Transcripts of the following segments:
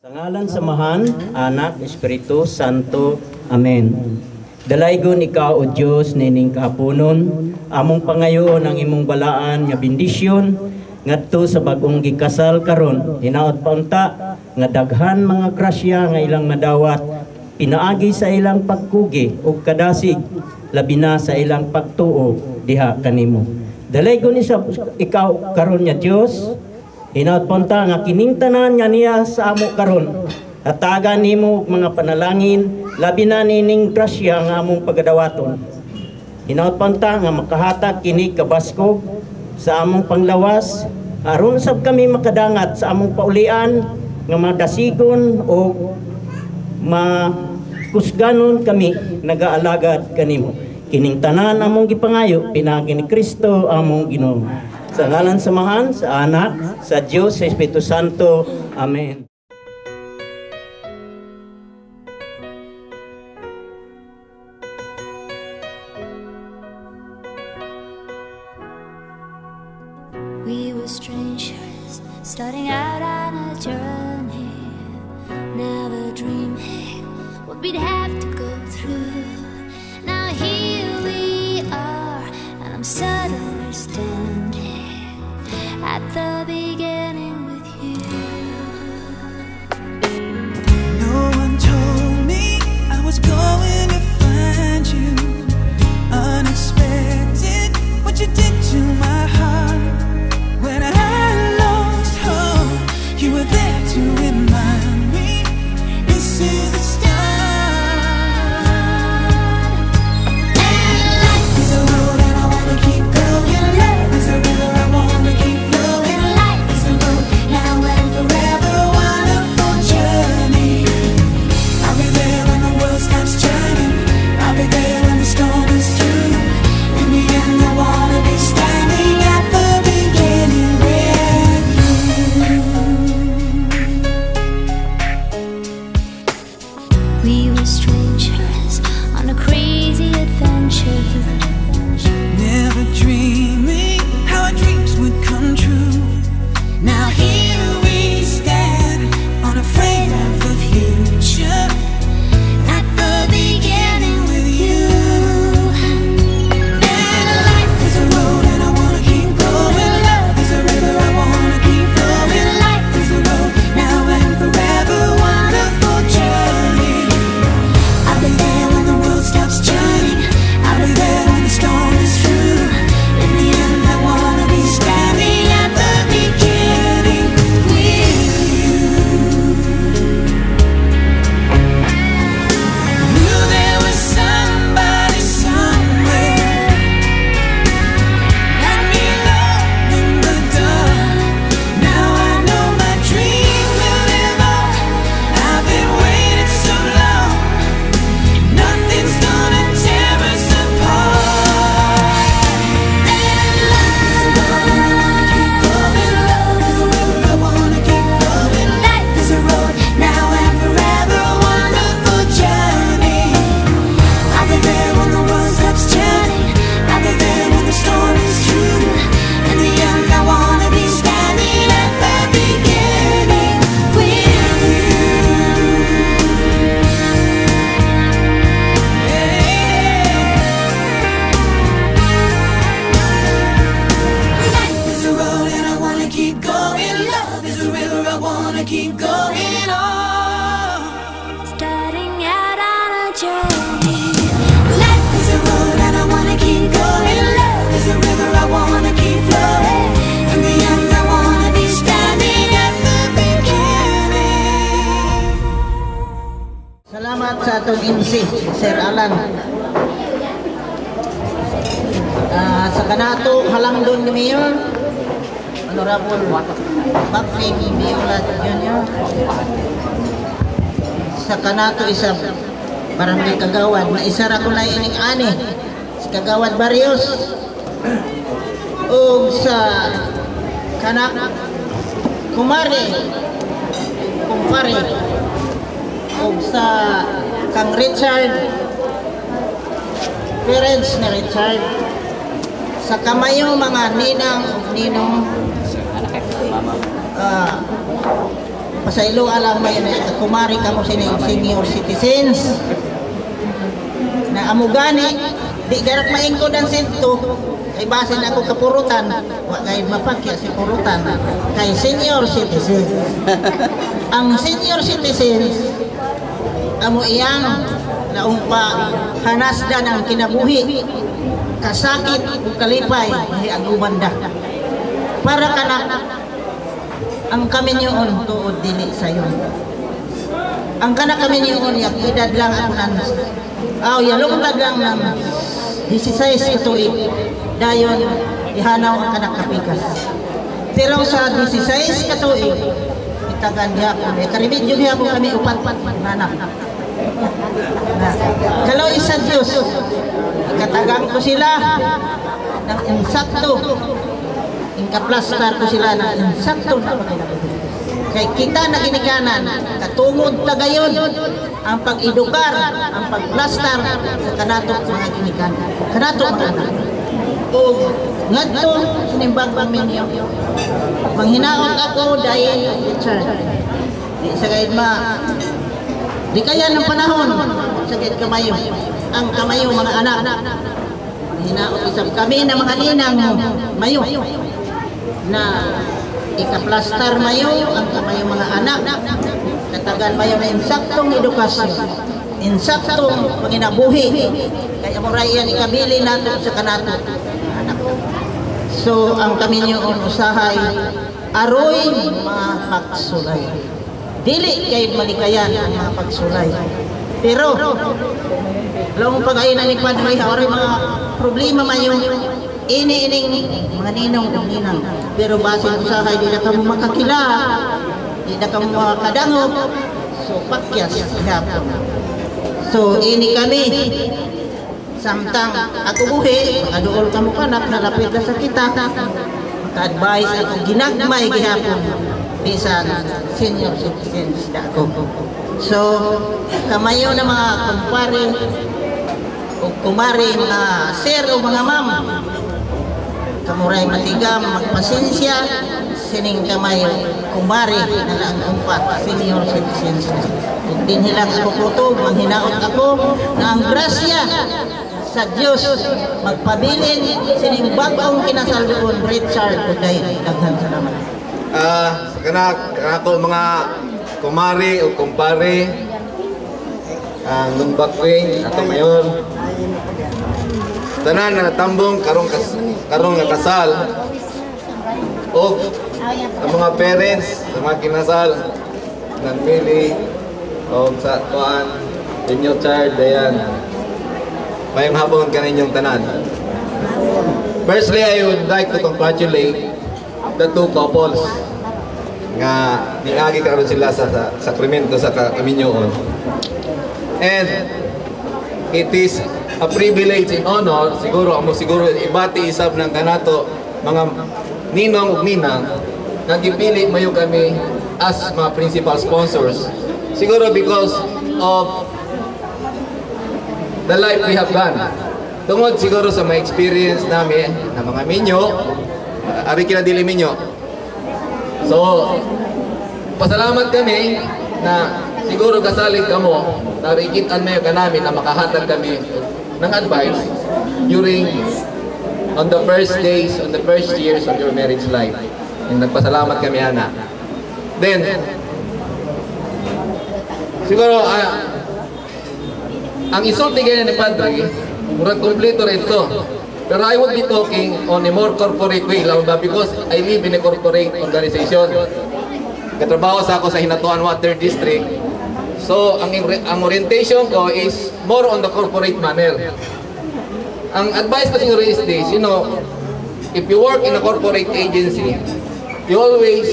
Sa ngalan samahan, Anak, Espiritu Santo. Amen. Dalaygon ikaw, O Diyos, nining kahaponon, among pangayoon ang imong balaan nga bendisyon, ngadto sa bagong gikasal karon, hinaot paunta, nga daghan mga grasya nga ilang madawat, pinaagi sa ilang pagkugi o kadasig, labi na sa ilang pagtuo, diha kanimo. Dalaygon ikaw karon nga Diyos, hinaot paunta nga kining tanan nga niya sa amo karon, hatagan nimo mga panalangin, labi na nining grasya nga among pagadawaton. Hinaot paunta nga makahatag kini kabaskog sa among panglawas, aron sab kami makadangat sa among paulian nga madasigon o makusganon kami nagaalagad kanimo. Kining tanan among gipangayo pinaagi ni Kristo among Ginoo. Sa ngalan samahan, sa Anak, sa Diyos, sa Espiritu Santo. Amen. We were strangers, starting out on a journey, never dreaming what we'd have to go through. Now here we are, and I'm suddenly standing at the beginning with you. No one told me I was going to find you. Unexpected, what you did to my heart. When I lost hope, you were there to remind me this is the start. And life is a road and I wanna keep going. Life is a river I wanna keep flowing. Life is a road now and forever, wonderful journey. I'll be there when the world stops turning. I'll be there when the storm is through. In the end I wanna be standing at the beginning with you. We were strangers on a crazy adventure. Never dreaming how our dreams would come true. Now here we stand, unafraid of the future, at the beginning with you. And life is a road and I wanna keep going. Love is a river I wanna keep flowing. Life is a road now and forever, wonderful journey. I'll be there when the world stops turning. I'll be there when the storm is through. In the end I wanna be standing at the beginning with you. Knew there was somebody somewhere, let me alone in the dark. Now I know my dream will live on. I've been waiting so long, nothing's gonna tear us apart. And life is a road and I wanna keep going. Love is a river I wanna keep flowing. Life is a road now and forever, a wonderful journey. I'll be there when the world stops turning. I'll be there when the storm is through. In the end I wanna be standing at the beginning with you. Life is a road and I wanna keep going. Love is a river I wanna keep going on. Starting out on a journey. Life is a road and I wanna keep going. Love is a river I wanna keep flowing. In the end I wanna be standing at the beginning. Salamat sa atong MC, Sir Alan. Sa kanato halangdon ni Mayor Honorable Patrick Miola Jr. Sa kanato isa barangay Kagawad na isa ra kulay ining ani si Kagawad Barrios, ug sa kanak kumpare ug sa kang Richard, parents ni Richard, sa kamayo mga ninang ug ninong, pasaylo alam mo yun, kumari ka mo senior citizens. Na amo gani, di garak maingkod ang sinto, kay basin ako kapurutan, wa kay mapakya si purutan, kay senior citizen. Ang senior citizens, amo iyang naumpa hanasdan ang kinabuhi, kasakit o kalipay, hindi ang umanda. Para kana, ang kami niyon tuod dili sayo. Ang kana kami niyon, yak edad lang ako nan. Yalong lang ng 16 katuig dayon ihanaw ang kanak kapikas. Pero sa 16 katuig itagan diha ko karibidyo diha po kami upat nanak. Kalau isa Diyos ikatagang ko sila ng insakto, inkaplastar ko sila ng insakto na kay kita na ginikanan katungod tagayon ang pag-edukar, ang pag-plastar sa kanatok mga ginikanan, kanatok mga anak. O ngadto sinimbang paminyo manghinaon ako dahil church di sa gayud di kaya ng panahon sa gayud kamayo ang kamayo mga anak hinaon isab kami na mga ninang mayo na ikaplastar mayo ang kamayo mga anak katagan mayo na insaktong edukasyon, insaktong panginabuhi kaya mo rayan ikabili nato sa kanato anak. So ang kami niyon usahay aroy mga pagsulay, dili kay malikayan ang mga pagsulay, pero long pag-ayon ni Padre aroy mga problema mayo ini-ining mga ninong ninang, pero basin usahay di na kamo makakila, di na kamo makadangog, so pakyas ihapon. So ini kami samtang ako buhi makaduol kamo kanak nalapit na sa kita maka-advise ako ginagmay gihapon bisan senior citizens da ako. So kamayo na mga kumpare o kumari mga sir o mga ma'am, kamuray matigam magpasensya sining kamay kumari na lang umpat senior citizens. Ug din hilang ako kutob manghinaot ako na ang grasya sa Dios magpabilin sining bag-ong kinasaldoon Richard Uday. Daghan salamat. Kanako mga kumari o kumpare ang lumbakwing ato mayon tanan na tambong karong nga kasal o ang mga parents sa mga kinasal ng mili o sa tuan inyong child dayan mayong hapon kaninyong tanan. Firstly, I would like to congratulate the two couples nga niagi karon sila sa sakramento sa kaminyoon. And it is a privilege and honor siguro ibati isab ng kanato mga ninong ug ninang nagipili mayo kami as mga principal sponsors siguro because of the life we have gone tungod siguro sa mga experience namin na mga minyo ari kinadili minyo. So pasalamat kami na siguro kasalig kamo narikitan mayo kanamin na makahatag kami ng advice during on the first days, on the first years of your marriage life. And nagpasalamat kami ana. Then siguro ang isulti ganyan ni Padre murag kompleto rito. Pero I will be talking on a more corporate way lang ba because I live in a corporate organization. Katrabaho sa ako sa Hinatuan Water District. So ang orientation ko is more on the corporate manner. Ang advice ko siguro is this, you know, if you work in a corporate agency, you always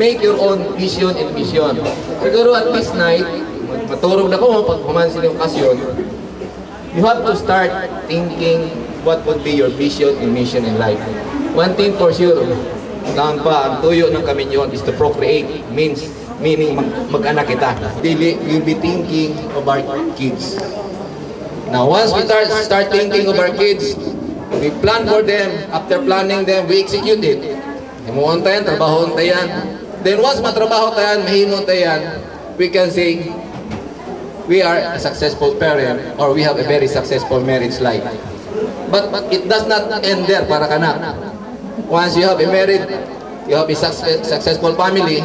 make your own vision and mission. Siguro at this night, maturog na ko pag pumansin yung okasyon, you have to start thinking what would be your vision and mission in life. One thing for sure, lang pa, ang tuyo ng kaminyon is to procreate, meaning mag-anak kita. We'll be thinking of our kids. Now, once we start thinking of our kids, we plan for them. After planning them, we execute it. Imuon tayo, trabahoon tayo. Then once matrabaho tayan, mahimo tayan, we can say we are a successful parent or we have a very successful marriage life. But it does not end there para kana. Once you have a married, you have a successful family,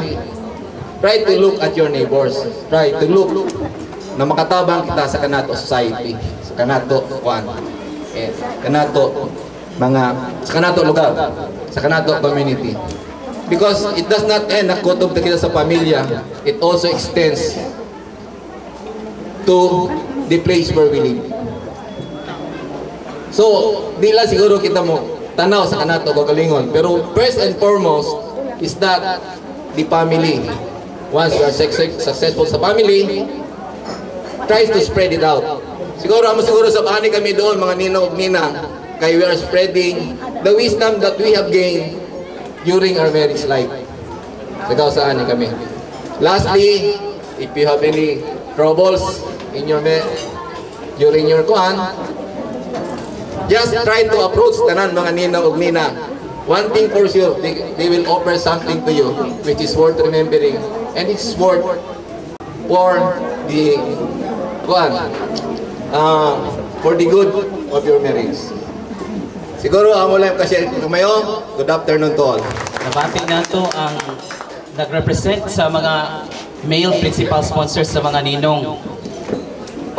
try to look at your neighbors. Try to look na makatabang kita sa kanato society, sa kanato sa kanato lugar, sa kanato community. Because it does not end na kutob ta kita sa pamilya, it also extends to the place where we live. So, di lang siguro kita mo tanaw sa kanato kagalingon, pero first and foremost is that the family. Once you are successful sa family, tries to spread it out. Siguro sa ani kami doon, mga ninong ug nina, kay we are spreading the wisdom that we have gained during our marriage life. Sigaw sa ani kami. Lastly, if you have any troubles in your during your kuhan, just try to approach tanan mga ninong ug nina. One thing for sure, they will offer something to you which is worth remembering, and it's worth for the for the good of your marriage. Siguro amo lang kasi kumayo. Good afternoon to all. Nabati na to ang nagrepresent sa mga male principal sponsors sa mga ninong.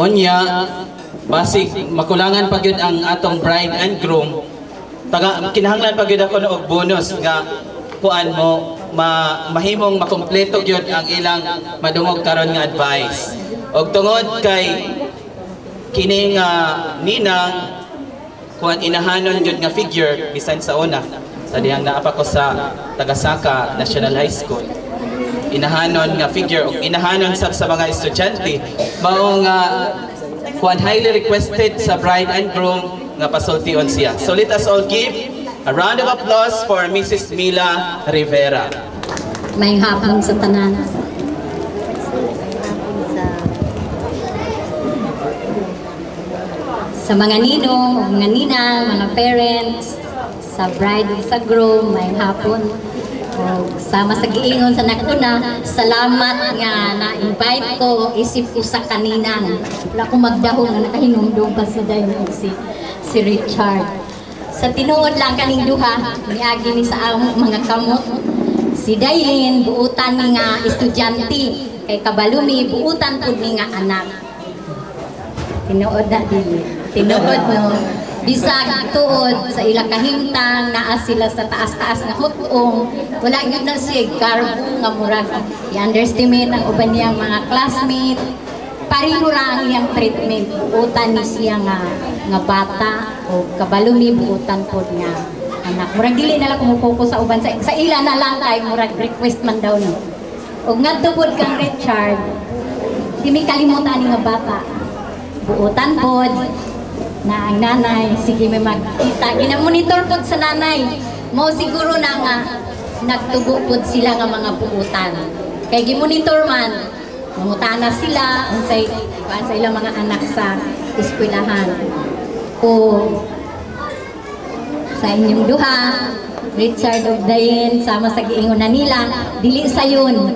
Onya, basig makulangan pa gyud ang atong bride and groom. Kinahanglan pa gyud ako og bonus nga kuan mo mahimong makompleto gyud ang ilang madungog karon nga advice. Og tungod kay kining ninang kuan inahanon gyud nga figure bisan sa una sa dihang naapa ko sa Tagasaka National High School. Inahanon nga figure og inahanon sa mga estudyante mao nga kuan highly requested sa bride and groom nga pasultion siya. So let us all give a round of applause for Mrs. Mila Rivera. May hapon sa tanan. Sa mga ninong, mga ninang, mga parents, sa bride ug sa groom, may hapon. Sama sa giingon sa nakuna, salamat nga na-invite ko, isip ko sa kaninang. Wala ko magdahon nga nakahinumdum pa sa dayon si Richard. Sa tinuod lang kaning duha, niagi ni sa among mga kamot. Si Dayin, buutan ni nga estudyante. Kay Kabalumi, buutan pud ni nga anak. Tinuod na din. Tinuod no. Bisag tuod sa ilang kahimtang, naa sila sa taas-taas na hutong. Wala gyud na siya garbo nga murag i-underestimate ang uban niyang mga classmates. Pareho ra ang iyang treatment. Buutan ni siya nga bata o Kabalumi buutan pod nga anak. Murag dili na lang kumupokus sa uban sa ila na lang kay murag request man daw no. Og ngadto pod kang Richard, di mi kalimutan ni nga bata. Buutan pod na ang nanay, sige may magkita. Gina-monitor pod sa nanay. Mo siguro na nga nagtubo pod sila nga mga buutan. Kay gi-monitor man, mangutana sila unsay sa ilang mga anak sa eskwelahan. O sa inyong duha, Richard ug Dayin, sama sa giingon na nila, dili sayon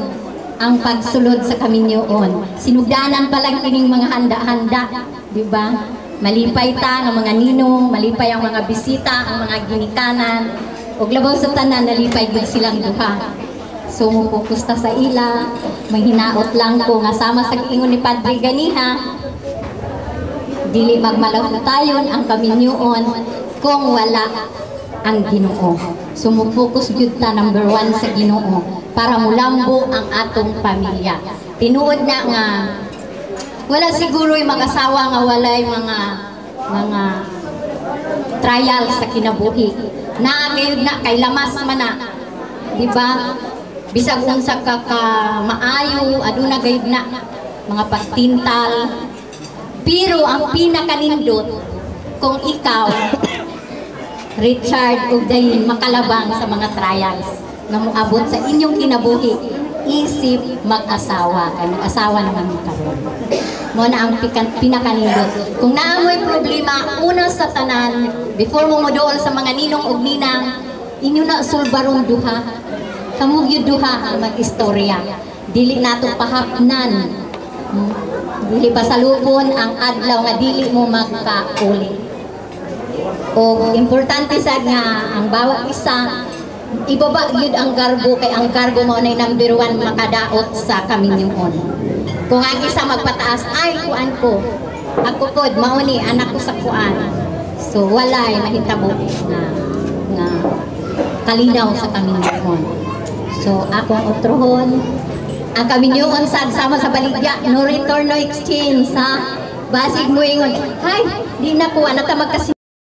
ang pagsulod sa kaminyoon. Sinugdanan pa lang kining mga handa-handa, di ba? Malipay ta ng mga ninong, malipay ang mga bisita, ang mga ginikanan, ug labaw sa tanan nalipay gid silang duha. So mupokus ta sa ila, may hinaot lang ko nga sama sa giingon ni Padre ganiha, dili magmalahutayon ang kaminyoon kung wala ang Ginoo. So mupokus gyud ta number 1 sa Ginoo para mulambo ang atong pamilya. Tinuod na nga wala siguro yung mag-asawa nga walay mga trial sa kinabuhi. Naagayod na kay lamas man na, di ba? Bisag unsa ka maayo, aduna gayud na mga pagtintal. Pero ang pinakanindot kung ikaw Richard ug Dayin makalabang sa mga trials nga moabot sa inyong kinabuhi, isip mag-asawa kay mag-asawa naman karon. Mo na ang pinakanindot. Kung naamoy problema una sa tanan, before mo moduol sa mga ninong ug ninang, inyo na sulbarong duha. kamo gyud duha ang mag-istorya. Dili nato pahapnan. Dili pasalubon ang adlaw nga dili mo magkauli. O importante sad nga ang bawat isa ibaba gyud ang kargo kay ang kargo mo nay number 1 makadaot sa kaminyoon. Kung ang isa magpataas ay kuan ko. Ako pod mao ni anak ko sa kuan. So walay mahitabo nga kalinaw sa kaminyoon. So akong utrohon ang kaminyoon sad sama sa baligya no return no exchange ha. Basig mo ingon, hay, di na ko, anata magkasi